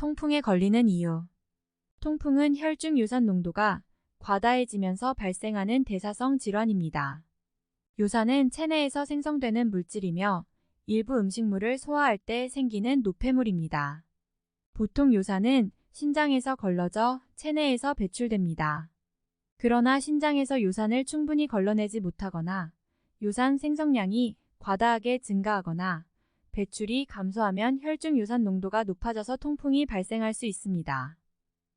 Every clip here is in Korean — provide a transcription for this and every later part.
통풍에 걸리는 이유. 통풍은 혈중 요산 농도가 과다해지면서 발생하는 대사성 질환입니다. 요산은 체내에서 생성되는 물질이며 일부 음식물을 소화할 때 생기는 노폐물입니다. 보통 요산은 신장에서 걸러져 체내에서 배출됩니다. 그러나 신장에서 요산을 충분히 걸러내지 못하거나 요산 생성량이 과다하게 증가하거나 배출이 감소하면 혈중 요산 농도가 높아져서 통풍이 발생할 수 있습니다.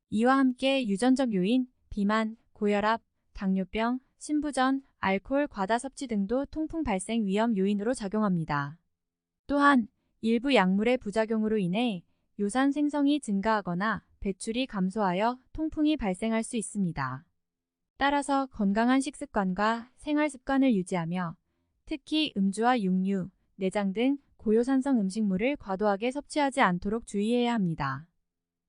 이와 함께 유전적 요인, 비만, 고혈압, 당뇨병, 신부전, 알코올 과다 섭취 등도 통풍 발생 위험 요인으로 작용합니다. 또한 일부 약물의 부작용으로 인해 요산 생성이 증가하거나 배출이 감소하여 통풍이 발생할 수 있습니다. 따라서 건강한 식습관과 생활습관을 유지하며 특히 음주와 육류, 내장 등 고요산성 음식물을 과도하게 섭취하지 않도록 주의해야 합니다.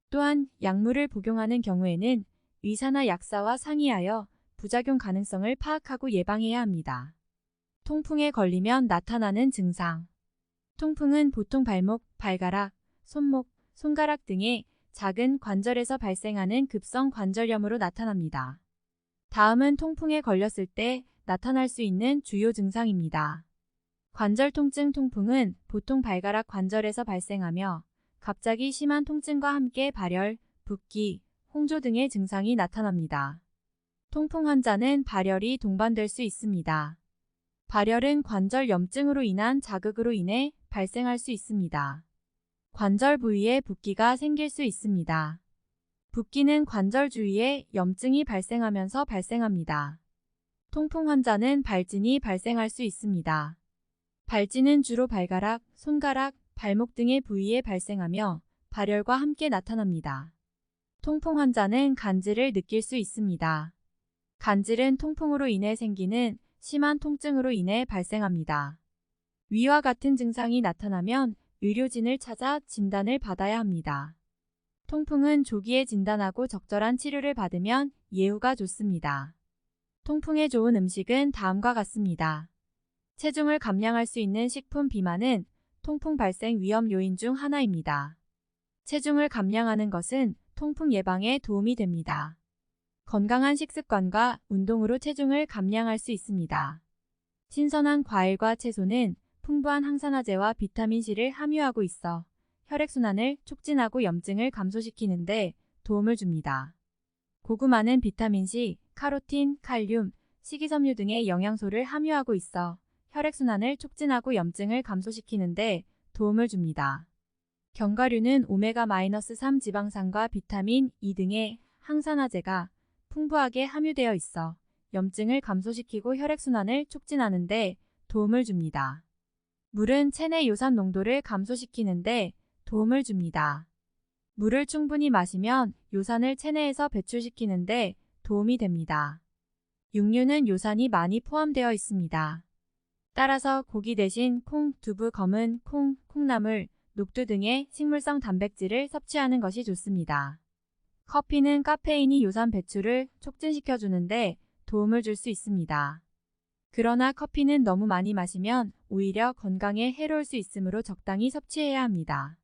또한 약물을 복용하는 경우에는 의사나 약사와 상의하여 부작용 가능성을 파악하고 예방해야 합니다. 통풍에 걸리면 나타나는 증상. 통풍은 보통 발목, 발가락, 손목, 손가락 등의 작은 관절에서 발생하는 급성 관절염으로 나타납니다. 다음은 통풍에 걸렸을 때 나타날 수 있는 주요 증상입니다. 관절 통증. 통풍은 보통 발가락 관절에서 발생하며 갑자기 심한 통증과 함께 발열, 붓기, 홍조 등의 증상이 나타납니다. 통풍 환자는 발열이 동반될 수 있습니다. 발열은 관절 염증으로 인한 자극으로 인해 발생할 수 있습니다. 관절 부위에 붓기가 생길 수 있습니다. 붓기는 관절 주위에 염증이 발생하면서 발생합니다. 통풍 환자는 발진이 발생할 수 있습니다. 발진은 주로 발가락, 손가락, 발목 등의 부위에 발생하며 발열과 함께 나타납니다. 통풍 환자는 간질을 느낄 수 있습니다. 간질은 통풍으로 인해 생기는 심한 통증으로 인해 발생합니다. 위와 같은 증상이 나타나면 의료진을 찾아 진단을 받아야 합니다. 통풍은 조기에 진단하고 적절한 치료를 받으면 예후가 좋습니다. 통풍에 좋은 음식은 다음과 같습니다. 체중을 감량할 수 있는 식품. 비만은 통풍 발생 위험 요인 중 하나입니다. 체중을 감량하는 것은 통풍 예방에 도움이 됩니다. 건강한 식습관과 운동으로 체중을 감량할 수 있습니다. 신선한 과일과 채소는 풍부한 항산화제와 비타민C를 함유하고 있어 혈액순환을 촉진하고 염증을 감소시키는 데 도움을 줍니다. 고구마는 비타민C, 카로틴, 칼륨, 식이섬유 등의 영양소를 함유하고 있어 혈액순환을 촉진하고 염증을 감소시키는 데 도움을 줍니다. 견과류는 오메가-3 지방산과 비타민 E 등의 항산화제가 풍부하게 함유되어 있어 염증을 감소시키고 혈액순환을 촉진하는 데 도움을 줍니다. 물은 체내 요산 농도를 감소시키는 데 도움을 줍니다. 물을 충분히 마시면 요산을 체내에서 배출시키는 데 도움이 됩니다. 육류는 요산이 많이 포함되어 있습니다. 따라서 고기 대신 콩, 두부, 검은 콩, 콩나물, 녹두 등의 식물성 단백질을 섭취하는 것이 좋습니다. 커피는 카페인이 요산 배출을 촉진시켜주는데 도움을 줄 수 있습니다. 그러나 커피는 너무 많이 마시면 오히려 건강에 해로울 수 있으므로 적당히 섭취해야 합니다.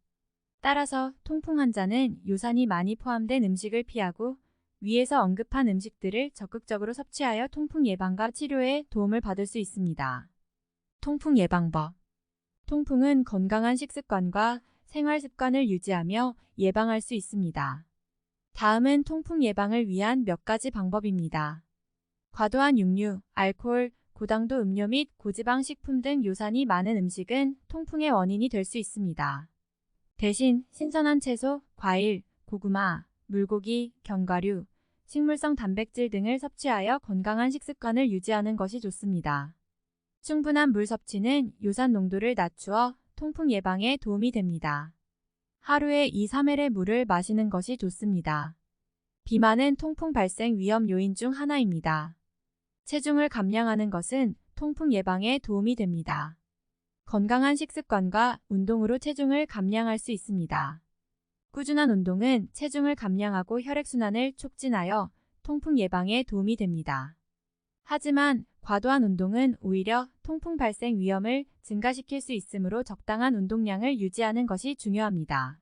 따라서 통풍 환자는 요산이 많이 포함된 음식을 피하고 위에서 언급한 음식들을 적극적으로 섭취하여 통풍 예방과 치료에 도움을 받을 수 있습니다. 통풍 예방법. 통풍은 건강한 식습관과 생활습관을 유지하며 예방할 수 있습니다. 다음은 통풍 예방을 위한 몇 가지 방법입니다. 과도한 육류, 알코올, 고당도 음료 및 고지방 식품 등 요산이 많은 음식은 통풍의 원인이 될 수 있습니다. 대신 신선한 채소, 과일, 고구마, 물고기, 견과류, 식물성 단백질 등을 섭취하여 건강한 식습관을 유지하는 것이 좋습니다. 충분한 물 섭취는 요산 농도를 낮추어 통풍 예방에 도움이 됩니다. 하루에 2-3회의 물을 마시는 것이 좋습니다. 비만은 통풍 발생 위험 요인 중 하나입니다. 체중을 감량하는 것은 통풍 예방에 도움이 됩니다. 건강한 식습관과 운동으로 체중을 감량할 수 있습니다. 꾸준한 운동은 체중을 감량하고 혈액순환을 촉진하여 통풍 예방에 도움이 됩니다. 하지만 과도한 운동은 오히려 통풍 발생 위험을 증가시킬 수 있으므로 적당한 운동량을 유지하는 것이 중요합니다.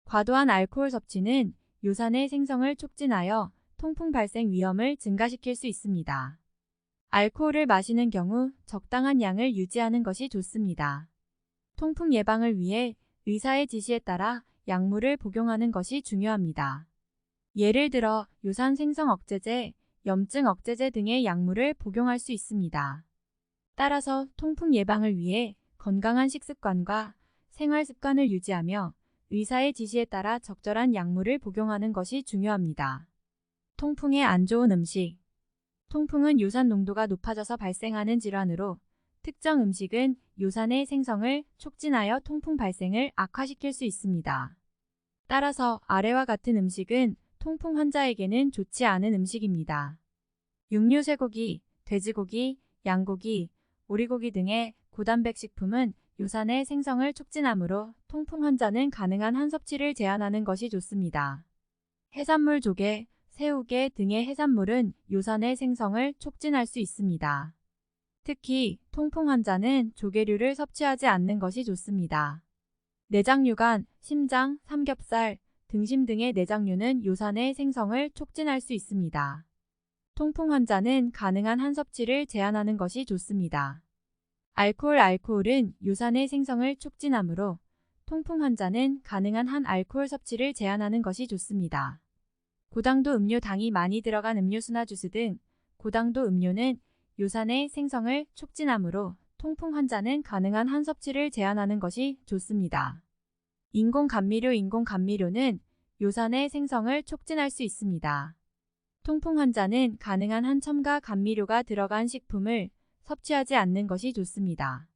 과도한 알코올 섭취는 요산의 생성을 촉진하여 통풍 발생 위험을 증가시킬 수 있습니다. 알코올을 마시는 경우 적당한 양을 유지하는 것이 좋습니다. 통풍 예방을 위해 의사의 지시에 따라 약물을 복용하는 것이 중요합니다. 예를 들어 요산 생성 억제제, 염증 억제제 등의 약물을 복용할 수 있습니다. 따라서 통풍 예방을 위해 건강한 식습관과 생활 습관을 유지하며 의사의 지시에 따라 적절한 약물을 복용하는 것이 중요합니다. 통풍에 안 좋은 음식. 통풍은 요산 농도가 높아져서 발생하는 질환으로 특정 음식은 요산의 생성을 촉진하여 통풍 발생을 악화시킬 수 있습니다. 따라서 아래와 같은 음식은 통풍 환자에게는 좋지 않은 음식입니다. 육류 쇠고기, 돼지고기, 양고기, 오리고기 등의 고단백 식품은 요산의 생성을 촉진하므로 통풍 환자는 가능한 한 섭취를 제한하는 것이 좋습니다. 해산물 조개, 새우게 등의 해산물은 요산의 생성을 촉진할 수 있습니다. 특히 통풍 환자는 조개류를 섭취하지 않는 것이 좋습니다. 내장류간, 심장, 삼겹살, 등심 등의 내장류는 요산의 생성을 촉진할 수 있습니다. 통풍 환자는 가능한 한 섭취를 제한하는 것이 좋습니다. 알코올은 요산의 생성을 촉진하므로 통풍 환자는 가능한 한 알코올 섭취를 제한하는 것이 좋습니다. 고당도 음료 당이 많이 들어간 음료수나 주스 등 고당도 음료는 요산의 생성을 촉진하므로 통풍 환자는 가능한 한 섭취를 제한하는 것이 좋습니다. 인공감미료는 요산의 생성을 촉진할 수 있습니다. 통풍 환자는 가능한 한 첨가 감미료가 들어간 식품을 섭취하지 않는 것이 좋습니다.